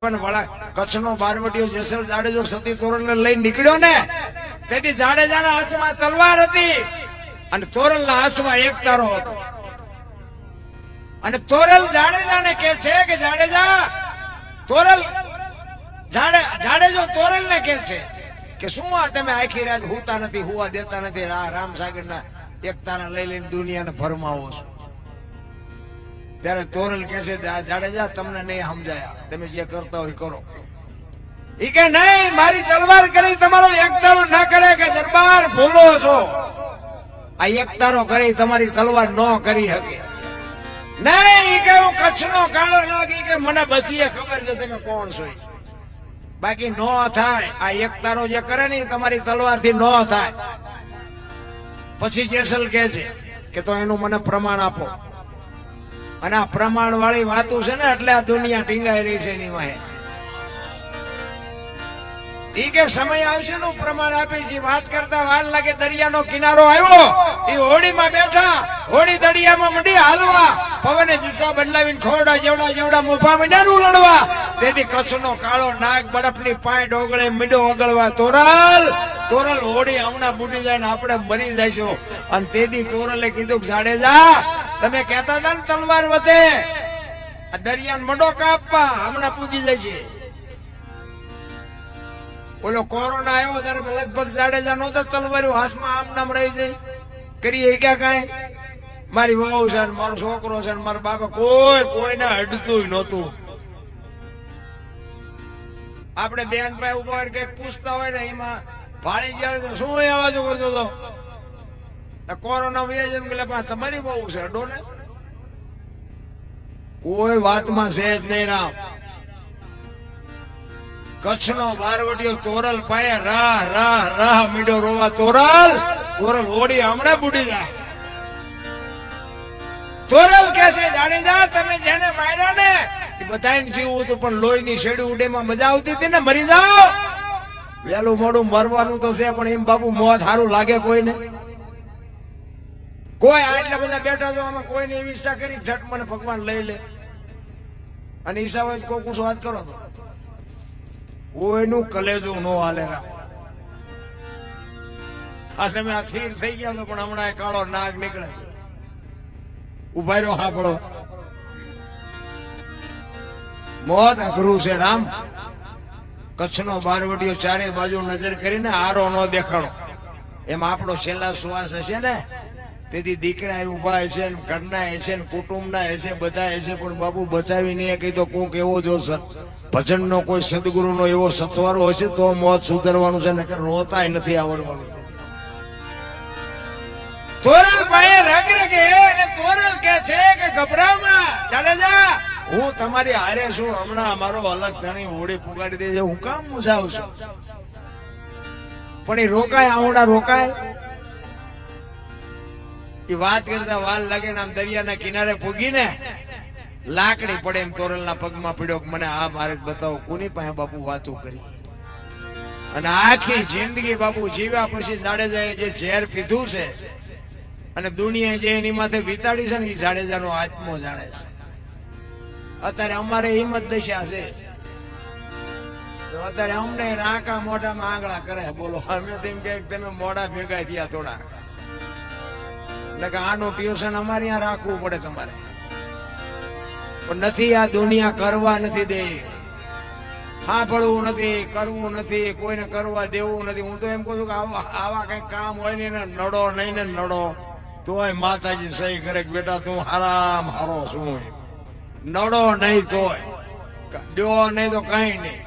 કચ્છનો બારવટીયો જેસલ જાડેજો સતી તોરલને લઈને નીકળ્યો ને તેથી જાડેજાના હાથમાં તલવાર હતી અને તોરલના હાથમાં એક તારો હતો. અને તોરલ જાડેજાને કહે છે કે જાડેજા જાડેજો તોરલને કહે છે કે શું આ તમે આખી રાત હુતા નથી, હુવા દેતા નથી, રામ સાગરના એક તારા લઈ લઈને દુનિયાને ફરમાવો છો. ત્યારે તોરલ કે છે જાડેજા તમને નહીં સમજાયા, તમે જે કરતા હોય કરો. ઈ કે નહીં, મારી તલવાર કરી તમારો એક તારો ના કરે કે દરબાર ભૂલો છો, આ એક તારો કરી તમારી તલવાર ન કરી શકે નહીં. ઈ કે હું કચ્છનો કાળો નાગી કે મને બધી ખબર છે તમે કોણ છો, બાકી નો થાય. આ એક તારો જે કરે ને તમારી તલવાર થી નો થાય. પછી જેસલ કે છે કે તો એનું મને પ્રમાણ આપો. અને આ પ્રમાણ વાળી વાતો છે ને એટલે આ દુનિયા ટીંગાઈ રહી છે એની વાહે. ઈ કે સમય આવશે નું પ્રમાણ આપી છે. વાત કરતા વાર લાગે દરિયાનો કિનારો આવ્યો, એ હોડીમાં બેઠા, હોડી દરિયામાં મંડી હાલવા, પવને દિશા બદલાવીને ખોરડા જેવડા મોભા મીંડાનું લડવા. તેથી કચ્છનો કાળો નાગ બરફની પાય ડોગળે મીંડો ઓગળવા. તોરલ હોડી હમણાં બુડી જાય ને આપણે મરી જઈશું. અને તેથી તોરલે કીધું જાડેજા તમે કહેતા હતા ને તલવાર વધે, આ દરિયાને મંડો કાપવા હમણાં પૂજી જાય છે. ઓલો કોરોના આવ્યો ત્યારે લગભગ જાડેજા નહોતા તલવાર્યું હાથમાં આમ નામ રહી જાય કરીએ ક્યાં કાંઈ. મારી વહુ છે ને મારો છોકરો છે ને મારા બાપા કોઈને અડતું નહોતું. આપણે બેન ભાઈ ઉભા કઈક પૂછતા હોય ને એમાં ભાળી જાય તો શું અવાજો કરતો હતો. કોરોના વ્યાજ એટલે તમારી બહુ છે અડો ને, કોઈ વાતમાં છે જ નહીં રામ. કચ્છનો બારવટીયો તોરલ પાયે રાહ મીડો રોવા. તોરલ હોડી હમણાં બુડી જાય. તોરલ કે છે જાડેજા તમે જેને માર્યા ને એ બધાને જીવવું હતું, પણ લોહીની શેડી ઉડેમાં મજા આવતી હતી ને, મરી જાઓ. વહેલું મોડું મરવાનું તો છે, પણ એમ બાપુ મોત સારું લાગે કોઈને? કોઈ આટલા બધા બેઠા છો આમાં કોઈને એવી ઈચ્છા કરી ઝટ મને ભગવાન લઈ લે અને ઈચ્છા હોય કોક વાત કરો તો કોઈનું કલેજું નો હાલે. આ તમે આ થીર થઈ ગયા તો પણ હમણાં કાળો નાગ નીકળે. ઉભા રહ્યો હાંભળો, મોત અઘરું છે રામ. કચ્છનો બારવટીયો ચારે બાજુ નજર કરીને હારો નો દેખાડો. એમાં આપણો છેલ્લા શ્વાસ હશે ને, તેથી દીકરા ઉભા હશે ને, ઘરના હશે ને, કુટુંબના હશે, બધા હશે, પણ બાપુ બચાવી નહીં કહી તો કોક એવો જો ભજનનો કોઈ સદગુરુનો એવો સથવારો હશે તો મોત સુધરવાનું છે, ને રોતાય નથી આવડવાનું. તોરલ ભાઈ રગ અને તોરલ કે છે કે ગભરામાં જાડેજા હું તમારી હારે છું, હમણાં અમારો અલગ ધણી હોડી પુગાડી દે છે, હું કામ મુસાવ છું. પણ એ રોકાય આવડા રોકાય. એ વાત કરતા વાર લાગે ને આમ દરિયાના કિનારે પૂગીને લાકડી પડે એમ તોરલના પગમાં પડ્યો. મને આ મારે બતાવો કોની પાસે બાપુ વાતો કરી. અને આખી જિંદગી બાપુ જીવ્યા પછી જાડેજાએ જે ઝેર પીધું છે અને દુનિયા જે એની માથે વિતાડી છે ને એ જાડેજાનો આત્મો જાણે છે. અત્યારે અમારે હિંમત દશા છે, અત્યારે અમને રાકા મોઢામાં આંગળા કરે. બોલો અમે તેમ કે તમે મોઢા ભેગા થયા થોડા, એટલે કે આનું ટ્યુશન અમારે અહીંયા રાખવું પડે તમારે. પણ નથી, આ દુનિયા કરવા નથી દે, સાંભળવું નથી, કરવું નથી, કોઈને કરવા દેવું નથી. હું તો એમ કહું છું કે આવા કઈ કામ હોય ને નડો નહીં ને નડો તોય માતાજી સહી કરે કે બેટા તું હારામ હારો શું, નડો નહીં તોય દો નહીં તો કઈ નહીં.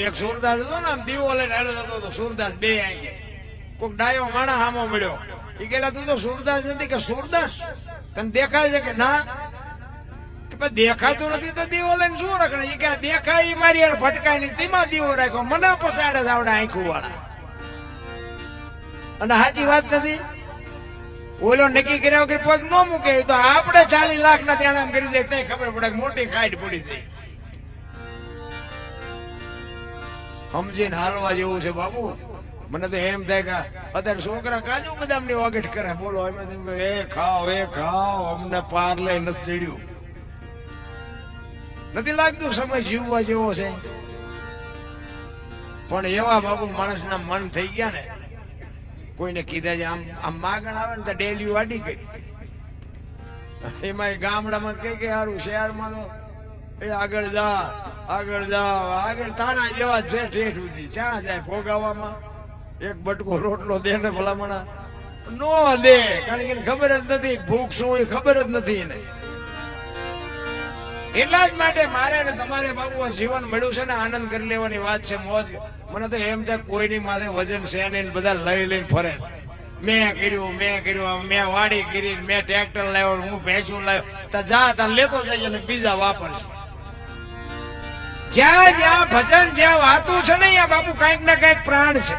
એક સુરદાસ હતો ને આમ દીવો લઈને હાલો જતો હતો. સુરદાસ બે આવી કોઈક ડાયો માણા હામો મળ્યો. એ કેલા તું તો સુરદાસ નથી કે સુરદાસ તને દેખાય છે કે ના? દેખાતું નથી તો દીવો લઈને શું રખડે? એ કે દેખાય મારી યાર ભટકાય નહીં તેમાં દીવો રાખ્યો. મને પસાડે છે આવડે આંખું વાળા. અને સાચી વાત નથી. ઓલો નક્કી કર્યા વગર પગ ન મૂકે તો આપણે 40 લાખ ના ત્યાં આમ કરી જાય ખબર પડે મોટી ખાઈટ પડી જાય. સમજીને હાલવા જેવું છે બાપુ. મને તો એમ થાય કે અત્યારે છોકરા કાજુ બદામ ની વાગેટ કરે. બોલો એમ એ ખાઓ અમને પાર લઈ નથી ચડ્યું. નથી લાગતું સમય જીવવા જેવો છે? પણ એવા બાપુ માણસના મન થઈ ગયા ને, કોઈને કીધા છે આમ આમ માગણ આવે ને તો ડેલી વાડી કરી. એમાં ગામડામાં કઈ કે સારું, શહેરમાં તો એ આગળ જા આગળ તારા જેવા છે ઠેઠ સુધી. ક્યાં જાય ભોગાવામાં? એક બટકો રોટલો દે ને ભલામણા નો દે, કારણ કે ખબર જ નથી ભૂખ શું હોય, ખબર જ નથી એને. એટલા જ માટે મારે ને તમારે બાબુ જીવન મળ્યું છે ને, આનંદ કરી લેવાની વાત છે, મોજ. મને તો એમ થાય કોઈની માથે વજન છે નહીં, બધા લઈ લઈને ફરે છે. મેં કર્યું, મેં વાડી કરી, મેં ટ્રેક્ટર લાવ્યો, હું ભેંસું લાવ્યો. તો જા તા લેતો જઈએ અને બીજા વાપરશે. જ્યાં જ્યાં ભજન, જ્યાં વાતું છે ને, ત્યાં બાપુ કઈક ને કઈક પ્રાણ છે.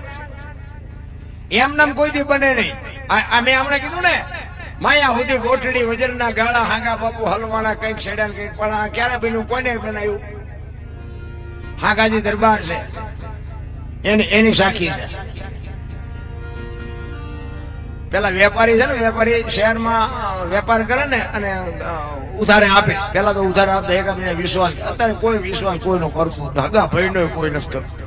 એમ નામ કોઈ દી બને નહીં. આ મેં હમણાં કીધું ને, માયા સુધી ગોઠડી વજનના ગાળા હાંગા બાપુ હલવાના કઈક છેડા કઈક પણ ક્યારે બન્યું, કોને બનાવ્યું? હાંગાજી દરબાર છે એની સાખી છે. પેલા વેપારી છે ને, વેપારી શહેરમાં વેપાર કરે ને અને ઉધારે આપે. પેલા તો ઉધારે આપતા એકાબીજા વિશ્વાસ. અત્યારે કોઈ વિશ્વાસ કોઈનો કરતું, હગા ભાઈનો કોઈ નથી કરતું.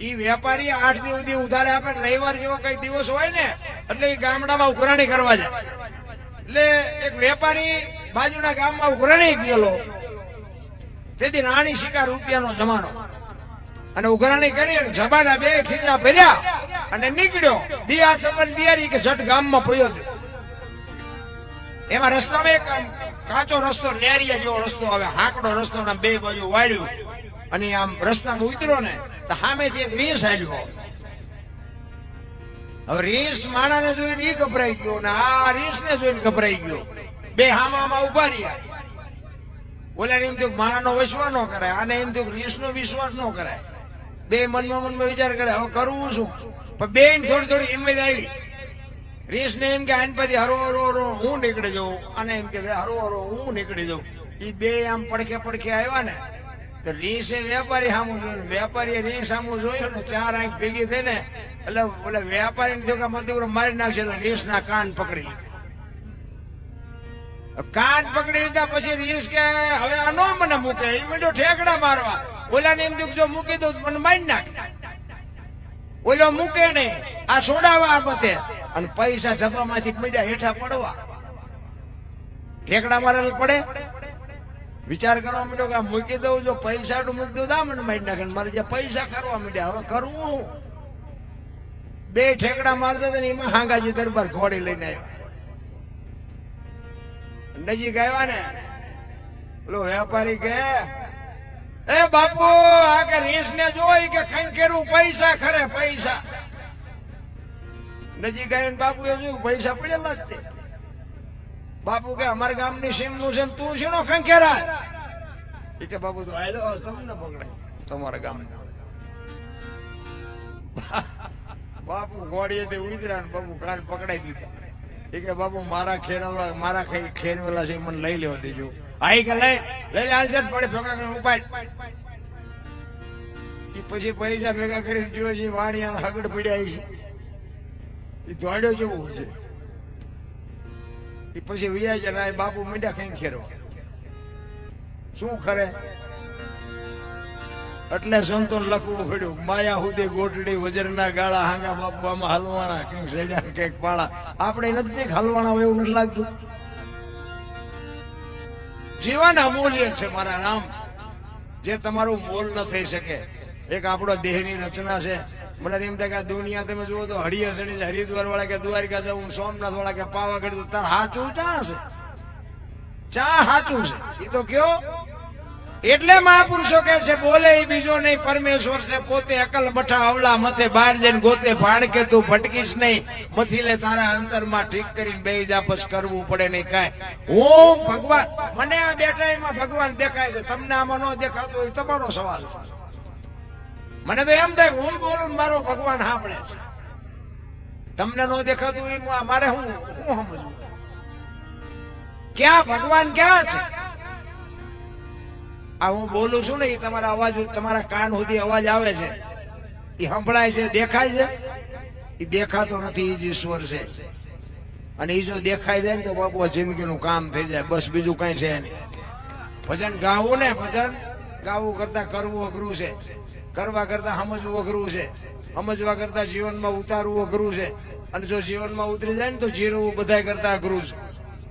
ઈ વેપારી 8 દિવસ સુધી ઉધારે આપે. રવિવાર જેવો કઈ દિવસ હોય ને એટલે એ ગામડામાં ઉઘરાણી કરવા જાય. એટલે એક વેપારી બાજુના ગામમાં ઉઘરાણી ગયેલો. તેથી રાણી શિકાર રૂપિયાનો જમાનો, અને ઉઘરાણી કરી જબાના 2 ખીચા ભર્યા અને નીકળ્યો. દિયા સબર દિયારી કે જટ ગામમાં પડ્યો. એમાં રસ્તામાં એક કાચો રસ્તો, નેરિયા જેવો રસ્તો આવે, હાંકડો રસ્તો, 2 બાજુ વાળ્યું. અને આમ રસ્તામાં ઉતર્યો ને તો સામેથી એક રીસ આવ્યો. હવે રીસ માણાને જોઈને ઈ ગભરાઈ ગયો ને આ રીસ ને જોઈને ગભરાઈ ગયો. 2 હામામાં ઉભા રહ્યા. ઓલાને એમ થયું માણાનો વિશ્વાસ ન કરાય, આને એમ થયું રીસનો વિશ્વાસ ન કરાય. 2 મનમાં વિચાર કરે હવે કરવું શું. પણ 2 થોડી હિંમત આવી. રીસ ને એમ કે આન પછી હરો હું નીકળી જાઉં, અને એમ કે હરો હું નીકળી જાઉં. એ 2 આમ પડખે આવ્યા ને તો રીસે વેપારી સામું જોયું, વેપારીએ રીસ સામું જોયું ને 4 આંખ ભેગી થઈ ને એટલે ઓલા વેપારીને થયું કે મધુર મારી નાખશે. એટલે રીસના કાન પકડી લીધા. કાન પકડી લીધા પછી રીસ કે હવે આ નો મને મૂકે. એ મીઠો ઠેકડા મારવા. ઓલાને એમ થયું જો મૂકી દઉં મને મારી નાખે. ઓલો મૂકે નહીં, આ છોડાવા આ બધે અને પૈસા જબામાંથી મીઠા હેઠા પડવા. ઠેકડા મારેલ પડે. વિચાર કરવા માંડ્યો કે મૂકી દઉં, જો પૈસા મૂકી દઉં દા મને મારી નાખે. મારે જે પૈસા કરવા માંડ્યા, હવે કરવું 2 ઠેકડા મારતા હતા ને એમાં હાંગાજી દરબાર ઘોડી લઈને આવ્યા. નજીક આવ્યા ને પેલો વેપારી કે એ બાપુ આ કે રીસ ને જોઈ કે ખંખેરું પૈસા ખરે પૈસા. નજીક આવીને બાપુ એ જોયું પૈસા પડેલા જ તે. બાપુ કે અમારા ગામની સીમનું છે તું શેનો ખંખેરા? એ કે બાપુ તો આયલો તમને પકડાય તમારા ગામના. બાપુ ઘોડીએથી ઉતર્યા ને બાપુ કાન પકડાઈ દીધા. એ કે બાપુ મારા ખેરવેલા છે મને લઈ લેવા દેજો. આઈ કે લઈ હાલશે પડે ભેગા કરીને ઉપાડ. એ પછી પૈસા ભેગા કરી જોયો છે વાણિયા હગડ પડ્યા છે. એ દોડ્યો જેવું છે. એ પછી વિયા જાય બાપુ મીંડા કઈ ખેરવા શું કરે. એટલે સંતોન લખવું પડ્યું માયા સુધી ગોટડી વજરના ગાળા હાંગા બાપવામાં હલવાના કઈક સેડા કઈક પાળા. આપણે નથી કઈક હલવાના હોય એવું નથી લાગતું. જીવન અમૂલ્ય છે મારા રામ, જે તમારું મોલ ન થઈ શકે. એક આપણો દેહની રચના છે. મને એમ થાય કે આ દુનિયા તમે જુઓ તો હરિયાસણી હરિદ્વાર વાળા કે દ્વારકા જવું, સોમનાથ વાળા કે પાવાગઢ, તો તાર હાચું ચા છે? ચા હાચું છે એ તો કયો. એટલે મહાપુરુષો કહે છે બોલે એ બીજો નહીં પરમેશ્વર છે પોતે. અકલ બઠા અવળા મથે બહાર જઈને ગોતે ભાણ કે તું ભટકીશ નહીં. મથી લે તારા અંતરમાં ઠીક કરીને બે જાપસ કરવું પડે નહીં કાંઈ. હું ભગવાન મને આ બેઠા એમાં ભગવાન દેખાય છે, તમને આમાં ન દેખાતું હોય તમારો સવાલ છે. મને તો એમ થાય હું બોલું મારો ભગવાન સાંભળે છે, તમને ન દેખાતું હોય મારે હું સમજવું ક્યાં ભગવાન ક્યાં છે. આ હું બોલું છું ને એ તમારા અવાજ, તમારા કાન સુધી અવાજ આવે છે, એ સંભળાય છે, દેખાય છે. એ દેખાતો નથી, એ જ ઈશ્વર છે. અને એ જો દેખાઈ જાય ને તો બાપુ જિંદગીનું કામ થઈ જાય, બસ બીજું કઈ છે નહીં. ભજન ગાવું ને, ભજન ગાવું કરતા કરવું અઘરું છે, કરવા કરતા સમજવું અઘરું છે, સમજવા કરતા જીવનમાં ઉતારવું અઘરું છે, અને જો જીવનમાં ઉતરી જાય ને તો જીરવું બધા કરતા અઘરું છે.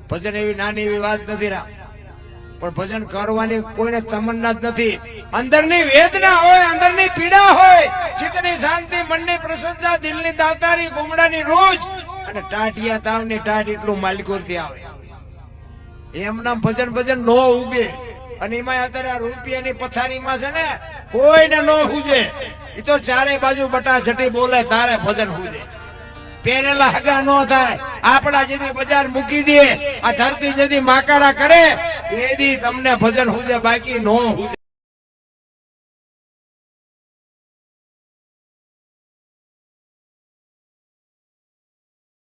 ભજન એવી નાની એવી વાત નથી રામ, પણ ભજન કરવાની કોઈને તમન્ના જ નથી. અંદરની વેદના હોય, અંદરની પીડા હોય, ચિત્તની શાંતિ, મનની પ્રસન્નતા, દિલની દાતારી, ગુમડાની રોજ અને ટાઢિયા તાવની ટાઢ એટલું માલિકોરથી આવે. એમના ભજન ભજન નો ઉગે. અને એમાં અત્યારે આ રૂપિયાની પથારીમાં છે ને કોઈને નો હુજે. એ તો ચારે બાજુ બટાછટી બોલે તારે ભજન હુજે. પહેરેલા હગા નો થાય. આપડા જેથી બજાર મૂકી દે, આ ધરતી જેથી માકારા કરે એથી તમને ભજન હુજે, બાકી નો હુજે.